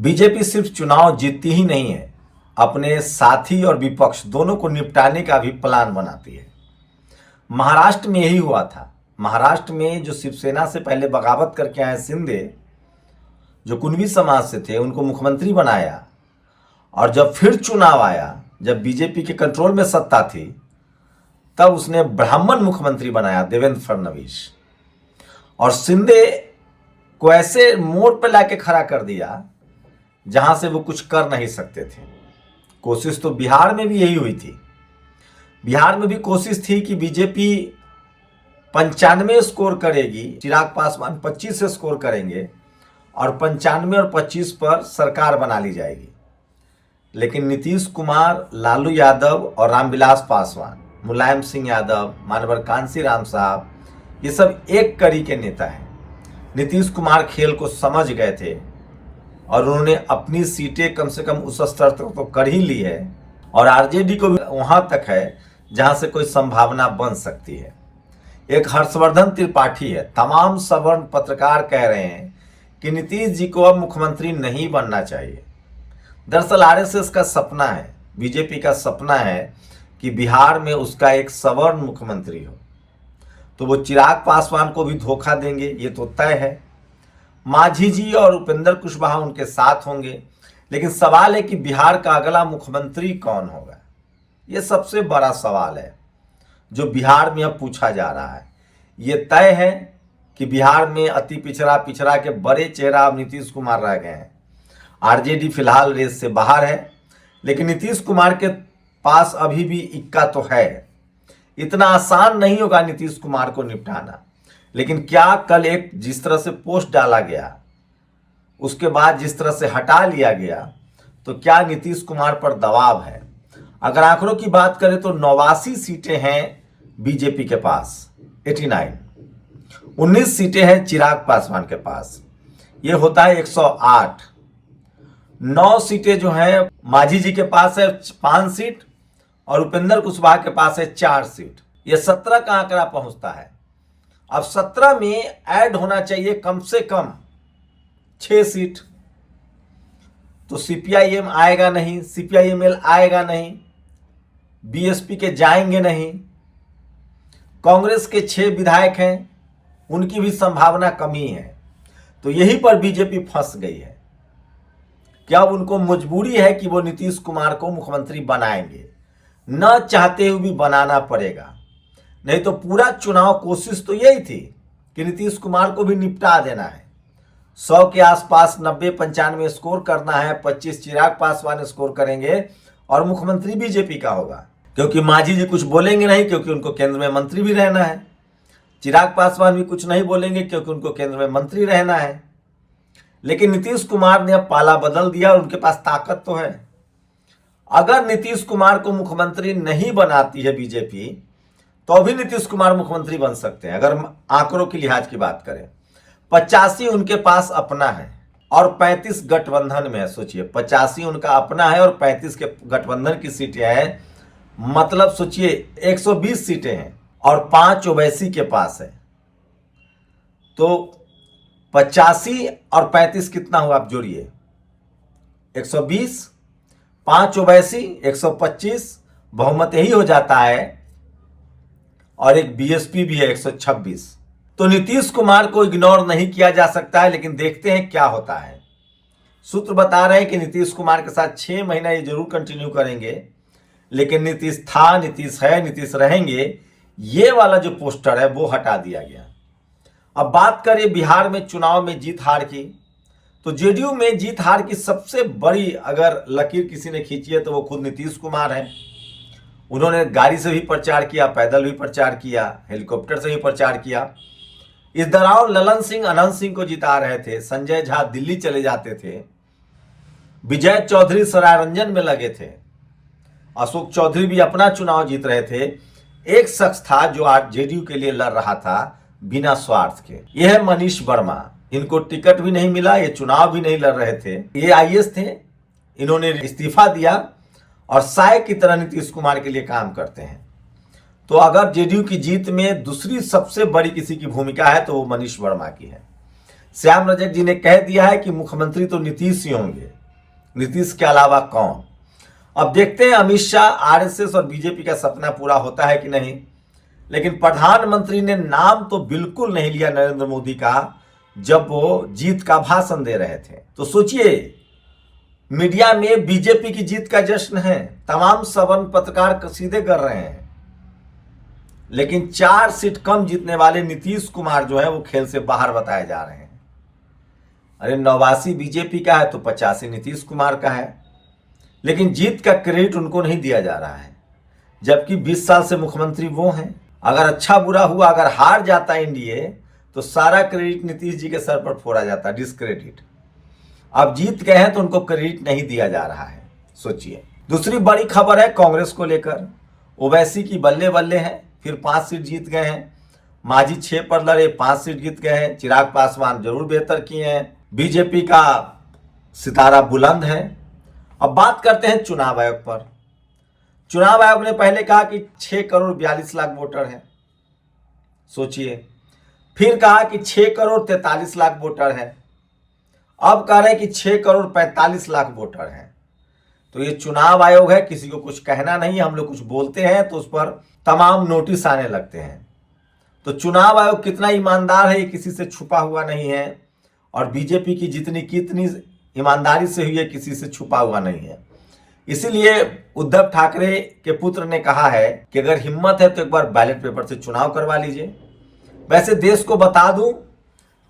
BJP सिर्फ चुनाव जीतती ही नहीं है, अपने साथी और विपक्ष दोनों को निपटाने का भी प्लान बनाती है। महाराष्ट्र में यही हुआ था। महाराष्ट्र में जो शिवसेना से पहले बगावत करके आए शिंदे, जो कुणबी समाज से थे, उनको मुख्यमंत्री बनाया। और जब फिर चुनाव आया, जब बीजेपी के कंट्रोल में सत्ता थी, तब उसने ब्राह्मण मुख्यमंत्री बनाया, देवेंद्र फडणवीस। और शिंदे को ऐसे मोड़ पर लाके खड़ा कर दिया जहां से वो कुछ कर नहीं सकते थे। कोशिश तो बिहार में भी यही हुई थी। बिहार में भी कोशिश थी कि बीजेपी 95 स्कोर करेगी, चिराग पासवान 25 से स्कोर करेंगे और 95 और 25 पर सरकार बना ली जाएगी। लेकिन नीतीश कुमार, लालू यादव और रामविलास पासवान, मुलायम सिंह यादव, मानवर कांशीराम साहब, ये सब एक कड़ी के नेता हैं। नीतीश कुमार खेल को समझ गए थे और उन्होंने अपनी सीटें कम से कम उस स्तर तक तो कर ही ली है, और आरजेडी को भी वहां तक है जहां से कोई संभावना बन सकती है। एक हर्षवर्धन त्रिपाठी है, तमाम सवर्ण पत्रकार कह रहे हैं कि नीतीश जी को अब मुख्यमंत्री नहीं बनना चाहिए। दरअसल आरएसएस का सपना है, बीजेपी का सपना है कि बिहार में उसका एक सवर्ण मुख्यमंत्री हो। तो वो चिराग पासवान को भी धोखा देंगे, ये तो तय है। मांझी जी और उपेंद्र कुशवाहा उनके साथ होंगे। लेकिन सवाल है कि बिहार का अगला मुख्यमंत्री कौन होगा। ये सबसे बड़ा सवाल है जो बिहार में अब पूछा जा रहा है। ये तय है कि बिहार में अति पिछड़ा के बड़े चेहरा अब नीतीश कुमार रह गए हैं। आरजेडी फिलहाल रेस से बाहर है, लेकिन नीतीश कुमार के पास अभी भी इक्का तो है। इतना आसान नहीं होगा नीतीश कुमार को निपटाना। लेकिन क्या कल एक जिस तरह से पोस्ट डाला गया, उसके बाद जिस तरह से हटा लिया गया, तो क्या नीतीश कुमार पर दबाव है? अगर आंकड़ों की बात करें तो 89 सीटें हैं बीजेपी के पास, 89। 19 सीटें हैं चिराग पासवान के पास, ये होता है 108। 9 सीटें जो हैं मांझी जी के पास है 5 सीट, और उपेंद्र कुशवाहा के पास है 4 सीट। ये 17 का आंकड़ा पहुंचता है। अब 17 में ऐड होना चाहिए कम से कम 6 सीट। तो सीपीआईएम आएगा नहीं, सीपीआईएमएल आएगा नहीं, बीएसपी के जाएंगे नहीं। कांग्रेस के 6 विधायक हैं, उनकी भी संभावना कमी है। तो यहीं पर बीजेपी फंस गई है कि अब उनको मजबूरी है कि वो नीतीश कुमार को मुख्यमंत्री बनाएंगे, न चाहते हुए भी बनाना पड़ेगा। नहीं तो पूरा चुनाव कोशिश तो यही थी कि नीतीश कुमार को भी निपटा देना है। 100 के आसपास 90-95 स्कोर करना है, 25 चिराग पासवान स्कोर करेंगे और मुख्यमंत्री बीजेपी का होगा। क्योंकि मांझी जी कुछ बोलेंगे नहीं, क्योंकि उनको केंद्र में मंत्री भी रहना है। चिराग पासवान भी कुछ नहीं बोलेंगे, क्योंकि उनको केंद्र में मंत्री रहना है। लेकिन नीतीश कुमार ने अब पाला बदल दिया और उनके पास ताकत तो है। अगर नीतीश कुमार को मुख्यमंत्री नहीं बनाती है बीजेपी, तो भी नीतीश कुमार मुख्यमंत्री बन सकते हैं। अगर आंकड़ों की लिहाज की बात करें, 85 उनके पास अपना है और 35 गठबंधन में है। सोचिए, 85 उनका अपना है और 35 के गठबंधन की सीटें हैं। मतलब सोचिए 120 सीटें हैं और 5 ओवैसी के पास है। तो 85 और 35 कितना हुआ, आप जोड़िए, 120, 5 ओवैसी, 125, बहुमत यही हो जाता है। और एक बीएसपी भी है 126। तो नीतीश कुमार को इग्नोर नहीं किया जा सकता है। लेकिन देखते हैं क्या होता है। सूत्र बता रहे हैं कि नीतीश कुमार के साथ 6 महीना ये जरूर कंटिन्यू करेंगे। लेकिन नीतीश था, नीतीश है, नीतीश रहेंगे, ये वाला जो पोस्टर है वो हटा दिया गया। अब बात करें बिहार में चुनाव में जीत हार की, तो जेडीयू में जीत हार की सबसे बड़ी अगर लकीर किसी ने खींची है तो वो खुद नीतीश कुमार है। उन्होंने गाड़ी से भी प्रचार किया, पैदल भी प्रचार किया, हेलीकॉप्टर से भी प्रचार किया। इस दौरान ललन सिंह अनंत सिंह को जिता रहे थे, संजय झा दिल्ली चले जाते थे, विजय चौधरी सरायरंजन में लगे थे, अशोक चौधरी भी अपना चुनाव जीत रहे थे। एक शख्स था जो आज जेडीयू के लिए लड़ रहा था बिना स्वार्थ के, यह है मनीष वर्मा। इनको टिकट भी नहीं मिला, ये चुनाव भी नहीं लड़ रहे थे, ये आईएएस थे। इन्होंने इस्तीफा दिया और साय की तरह नीतीश कुमार के लिए काम करते हैं। तो अगर जेडीयू की जीत में दूसरी सबसे बड़ी किसी की भूमिका है तो वो मनीष वर्मा की है। श्याम रजक जी ने कह दिया है कि मुख्यमंत्री तो नीतीश ही होंगे, नीतीश के अलावा कौन। अब देखते हैं अमित शाह, आरएसएस और बीजेपी का सपना पूरा होता है कि नहीं। लेकिन प्रधानमंत्री ने नाम तो बिल्कुल नहीं लिया नरेंद्र मोदी का जब वो जीत का भाषण दे रहे थे। तो सोचिए, मीडिया में बीजेपी की जीत का जश्न है, तमाम सवन पत्रकार कसीदे कर रहे हैं, लेकिन 4 सीट कम जीतने वाले नीतीश कुमार जो है वो खेल से बाहर बताए जा रहे हैं। अरे 89 बीजेपी का है तो 85 नीतीश कुमार का है, लेकिन जीत का क्रेडिट उनको नहीं दिया जा रहा है, जबकि 20 साल से मुख्यमंत्री वो हैं। अगर अच्छा बुरा हुआ, अगर हार जाता एनडीए तो सारा क्रेडिट नीतीश जी के सर पर फोड़ा जाता, डिस्क्रेडिट। अब जीत गए हैं तो उनको क्रेडिट नहीं दिया जा रहा है। सोचिए, दूसरी बड़ी खबर है कांग्रेस को लेकर। ओवैसी की बल्ले बल्ले है, फिर 5 सीट जीत गए हैं। मांझी 6 पर लड़े, 5 सीट जीत गए हैं। चिराग पासवान जरूर बेहतर किए हैं। बीजेपी का सितारा बुलंद है। अब बात करते हैं चुनाव आयोग पर। चुनाव आयोग ने पहले कहा कि 6 करोड़ 42 लाख वोटर हैं, सोचिए। फिर कहा कि 6 करोड़ 43 लाख वोटर हैं। अब कह रहे हैं कि 6 करोड़ 45 लाख वोटर हैं। तो ये चुनाव आयोग है, किसी को कुछ कहना नहीं। हम लोग कुछ बोलते हैं तो उस पर तमाम नोटिस आने लगते हैं। तो चुनाव आयोग कितना ईमानदार है ये किसी से छुपा हुआ नहीं है, और बीजेपी की जितनी कितनी ईमानदारी से हुई है किसी से छुपा हुआ नहीं है। इसीलिए उद्धव ठाकरे के पुत्र ने कहा है कि अगर हिम्मत है तो एक बार बैलेट पेपर से चुनाव करवा लीजिए। वैसे देश को बता दूं,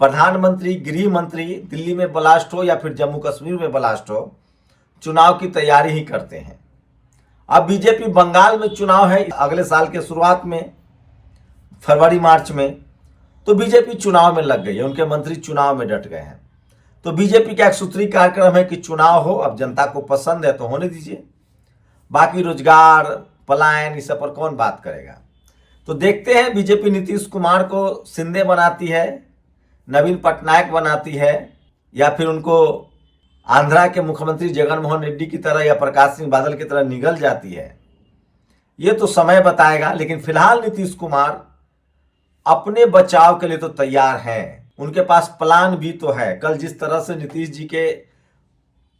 प्रधानमंत्री, गृह मंत्री दिल्ली में ब्लास्ट हो या फिर जम्मू कश्मीर में ब्लास्ट हो, चुनाव की तैयारी ही करते हैं। अब बीजेपी बंगाल में चुनाव है अगले साल के शुरुआत में, फरवरी मार्च में, तो बीजेपी चुनाव में लग गई है। उनके मंत्री चुनाव में डट गए हैं। तो बीजेपी का एक सूत्री कार्यक्रम है कि चुनाव हो, अब जनता को पसंद है तो होने दीजिए, बाकी रोजगार, पलायन, इस सब पर कौन बात करेगा। तो देखते हैं बीजेपी नीतीश कुमार को शिंदे बनाती है, नवीन पटनायक बनाती है, या फिर उनको आंध्रा के मुख्यमंत्री जगनमोहन रेड्डी की तरह या प्रकाश सिंह बादल की तरह निगल जाती है। ये तो समय बताएगा। लेकिन फिलहाल नीतीश कुमार अपने बचाव के लिए तो तैयार हैं। उनके पास प्लान भी तो है। कल जिस तरह से नीतीश जी के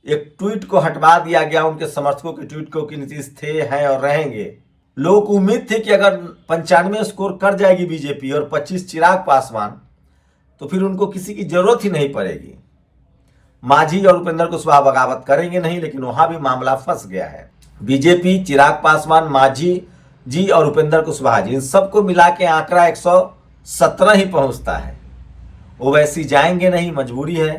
एक ट्वीट को हटवा दिया गया, उनके समर्थकों के ट्वीट को, कि नीतीश थे, हैं और रहेंगे, लोगों को उम्मीद थी कि अगर 95 स्कोर कर जाएगी बीजेपी और 25 चिराग पासवान, तो फिर उनको किसी की जरूरत ही नहीं पड़ेगी। मांझी और उपेंद्र कुशवाहा बगावत करेंगे नहीं, लेकिन वहां भी मामला फंस गया है। बीजेपी, चिराग पासवान, मांझी जी और उपेंद्र कुशवाहा जी, इन सबको मिला के आंकड़ा 117 ही पहुंचता है। ओवैसी जाएंगे नहीं, मजबूरी है।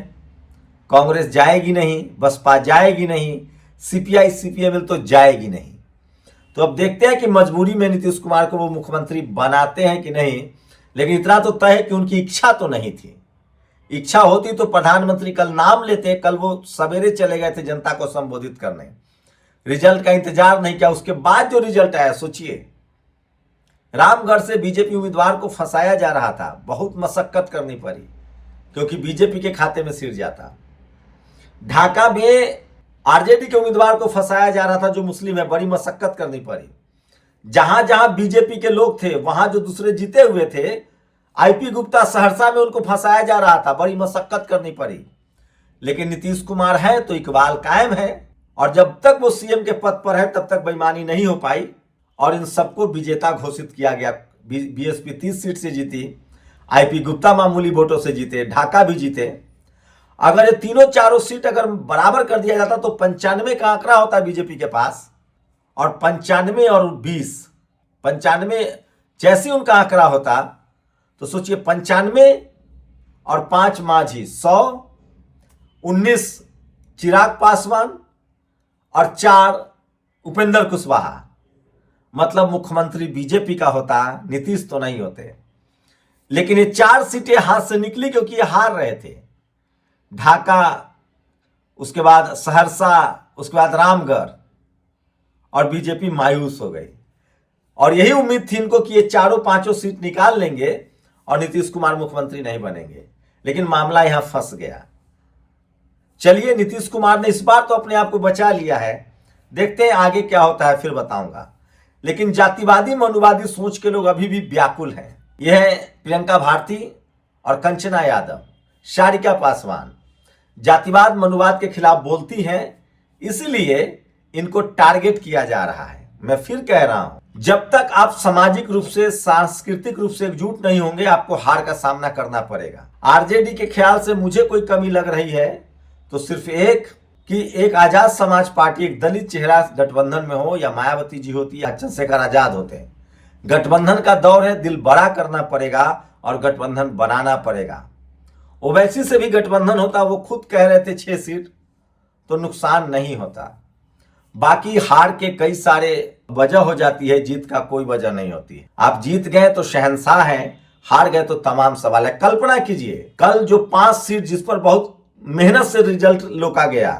कांग्रेस जाएगी नहीं, बसपा जाएगी नहीं, सीपीआई सीपीएम तो जाएगी नहीं। तो अब देखते हैं कि मजबूरी में नीतीश कुमार को वो मुख्यमंत्री बनाते हैं कि नहीं। लेकिन इतना तो तय है कि उनकी इच्छा तो नहीं थी। इच्छा होती तो प्रधानमंत्री कल नाम लेते। कल वो सवेरे चले गए थे जनता को संबोधित करने, रिजल्ट का इंतजार नहीं किया। उसके बाद जो रिजल्ट आया, सोचिए, रामगढ़ से बीजेपी उम्मीदवार को फंसाया जा रहा था, बहुत मशक्कत करनी पड़ी क्योंकि बीजेपी के खाते में सिर जाता। ढाका में आरजेडी के उम्मीदवार को फंसाया जा रहा था जो मुस्लिम है, बड़ी मशक्कत करनी पड़ी। जहां जहां बीजेपी के लोग थे वहां जो दूसरे जीते हुए थे, आईपी गुप्ता सहरसा में, उनको फंसाया जा रहा था, बड़ी मशक्कत करनी पड़ी। लेकिन नीतीश कुमार है तो इकबाल कायम है, और जब तक वो सीएम के पद पर है तब तक बेईमानी नहीं हो पाई, और इन सबको विजेता घोषित किया गया। बीएसपी 30 सीट से जीती, आईपी गुप्ता मामूली वोटों से जीते, ढाका भी जीते। अगर ये तीनों चारों सीट अगर बराबर कर दिया जाता तो 95 का आंकड़ा होता बीजेपी के पास, और 95 और 20, 95 जैसे उनका आंकड़ा होता तो सोचिए, 95 और 5 मांझी 100, 19 चिराग पासवान और 4 उपेंद्र कुशवाहा, मतलब मुख्यमंत्री बीजेपी का होता, नीतीश तो नहीं होते। लेकिन ये 4 सीटें हाथ से निकली क्योंकि ये हार रहे थे। ढाका, उसके बाद सहरसा, उसके बाद रामगढ़, और बीजेपी मायूस हो गई। और यही उम्मीद थी इनको कि ये चारों पांचों सीट निकाल लेंगे और नीतीश कुमार मुख्यमंत्री नहीं बनेंगे। लेकिन मामला यहां फंस गया। चलिए, नीतीश कुमार ने इस बार तो अपने आप को बचा लिया है, देखते हैं आगे क्या होता है, फिर बताऊंगा। लेकिन जातिवादी मनुवादी सोच के लोग अभी भी व्याकुल हैं। यह है प्रियंका भारती और कंचना यादव। सारिका पासवान जातिवाद मनुवाद के खिलाफ बोलती हैं, इसलिए इनको टारगेट किया जा रहा है। मैं फिर कह रहा हूं, जब तक आप सामाजिक रूप से सांस्कृतिक रूप से एकजुट नहीं होंगे, आपको हार का सामना करना पड़ेगा। आरजेडी के ख्याल से मुझे कोई कमी लग रही है तो सिर्फ एक कि एक आजाद समाज पार्टी, एक दलित चेहरा गठबंधन में हो, या मायावती जी होती है या चंद्रशेखर आजाद होते हैं। गठबंधन का दौर है, दिल बड़ा करना पड़ेगा और गठबंधन बनाना पड़ेगा। ओवैसी से भी गठबंधन होता, वो खुद कह रहे थे 6 सीट, तो नुकसान नहीं होता। बाकी हार के कई सारे वजह हो जाती है, जीत का कोई वजह नहीं होती। आप जीत गए तो शहंशाह हैं, हार गए तो तमाम सवाल है। कल्पना कीजिए, कल जो 5 सीट जिस पर बहुत मेहनत से रिजल्ट लोका गया,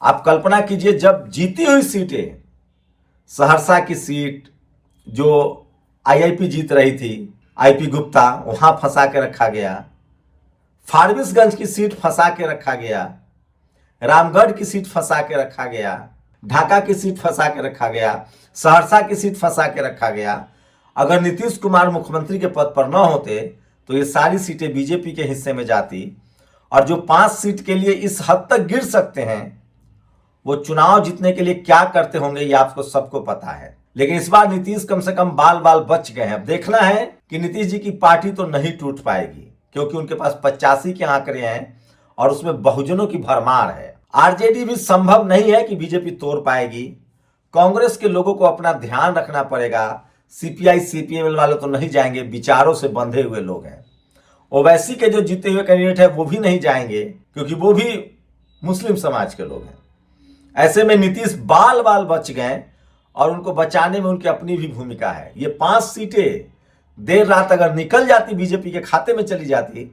आप कल्पना कीजिए जब जीती हुई सीटें, सहरसा की सीट जो आईआईपी जीत रही थी, आईपी गुप्ता, वहां फंसा के रखा गया। फारबिसगंज की सीट फंसा के रखा गया, रामगढ़ की सीट फंसा के रखा गया, ढाका की सीट फंसा के रखा गया, सहरसा की सीट फंसा के रखा गया। अगर नीतीश कुमार मुख्यमंत्री के पद पर न होते तो ये सारी सीटें बीजेपी के हिस्से में जाती, और जो 5 सीट के लिए इस हद तक गिर सकते हैं, वो चुनाव जीतने के लिए क्या करते होंगे ये आपको सबको पता है। लेकिन इस बार नीतीश कम से कम बाल बाल बच गए हैं। अब देखना है कि नीतीश जी की पार्टी तो नहीं टूट पाएगी, क्योंकि उनके पास 85 के आंकड़े हैं और उसमें बहुजनों की भरमार है। आरजेडी भी संभव नहीं है कि बीजेपी तोड़ पाएगी। कांग्रेस के लोगों को अपना ध्यान रखना पड़ेगा। सीपीआई सीपीएम वाले तो नहीं जाएंगे, विचारों से बंधे हुए लोग हैं। ओवैसी के जो जीते हुए कैंडिडेट है वो भी नहीं जाएंगे, क्योंकि वो भी मुस्लिम समाज के लोग हैं। ऐसे में नीतीश बाल बाल बच गए, और उनको बचाने में उनकी अपनी भी भूमिका है। ये 5 सीटें देर रात अगर निकल जाती, बीजेपी के खाते में चली जाती,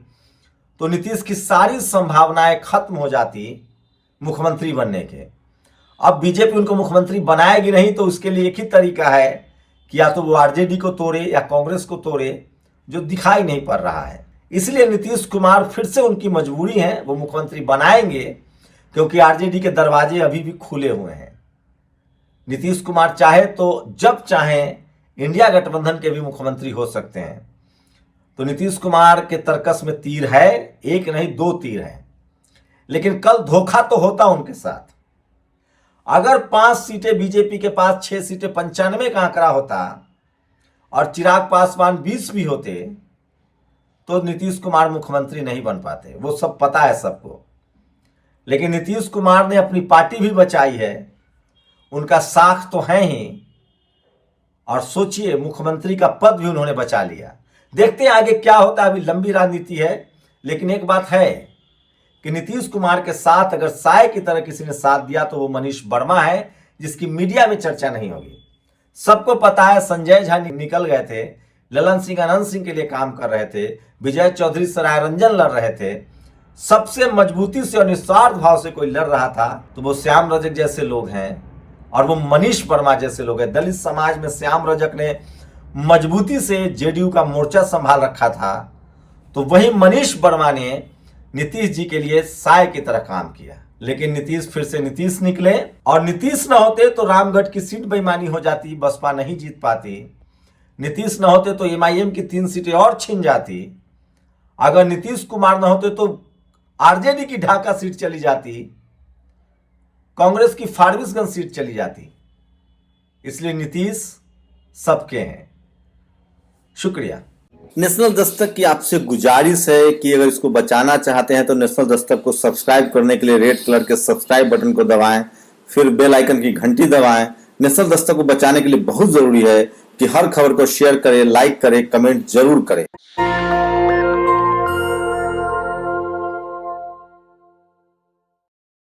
तो नीतीश की सारी संभावनाएं खत्म हो जाती मुख्यमंत्री बनने के। अब बीजेपी उनको मुख्यमंत्री बनाएगी नहीं, तो उसके लिए एक ही तरीका है कि या तो वो आरजेडी को तोड़े या कांग्रेस को तोड़े, जो दिखाई नहीं पड़ रहा है। इसलिए नीतीश कुमार फिर से उनकी मजबूरी है, वो मुख्यमंत्री बनाएंगे, क्योंकि आरजेडी के दरवाजे अभी भी खुले हुए हैं। नीतीश कुमार चाहे तो जब चाहे इंडिया गठबंधन के भी मुख्यमंत्री हो सकते हैं। तो नीतीश कुमार के तर्कस में तीर है, एक नहीं 2 तीर है। लेकिन कल धोखा तो होता उनके साथ। अगर 5 सीटें बीजेपी के पास, 6 सीटें 95 का आंकड़ा होता और चिराग पासवान 20 भी होते, तो नीतीश कुमार मुख्यमंत्री नहीं बन पाते। वो सब पता है सबको। लेकिन नीतीश कुमार ने अपनी पार्टी भी बचाई है, उनका साख तो है ही, और सोचिए मुख्यमंत्री का पद भी उन्होंने बचा लिया। देखते हैं आगे क्या होता है, अभी लंबी राजनीति है। लेकिन एक बात है कि नीतीश कुमार के साथ अगर साय की तरह किसी ने साथ दिया तो वो मनीष वर्मा है, जिसकी मीडिया में चर्चा नहीं होगी। सबको पता है संजय झा निकल गए थे, ललन सिंह अनंत सिंह के लिए काम कर रहे थे, विजय चौधरी सराय रंजन लड़ रहे थे। सबसे मजबूती से और निस्वार्थ भाव से कोई लड़ रहा था तो वो श्याम रजक जैसे लोग हैं, और वो मनीष वर्मा जैसे लोग हैं। दलित समाज में श्याम रजक ने मजबूती से जेडीयू का मोर्चा संभाल रखा था, तो वही मनीष वर्मा ने नीतीश जी के लिए साय की तरह काम किया। लेकिन नीतीश फिर से नीतीश निकले, और नीतीश न होते तो रामगढ़ की सीट बेईमानी हो जाती, बसपा नहीं जीत पाती। नीतीश न होते तो एमआईएम की 3 सीटें और छिन जाती। अगर नीतीश कुमार न होते तो आरजेडी की ढाका सीट चली जाती, कांग्रेस की फारबिसगंज सीट चली जाती। इसलिए नीतीश सबके हैं। शुक्रिया। नेशनल दस्तक की आपसे गुजारिश है कि अगर इसको बचाना चाहते हैं तो नेशनल दस्तक को सब्सक्राइब करने के लिए रेड कलर के सब्सक्राइब बटन को दबाएं, फिर बेल आइकन की घंटी दबाएं। नेशनल दस्तक को बचाने के लिए बहुत जरूरी है कि हर खबर को शेयर करें, लाइक करें, कमेंट जरूर करें।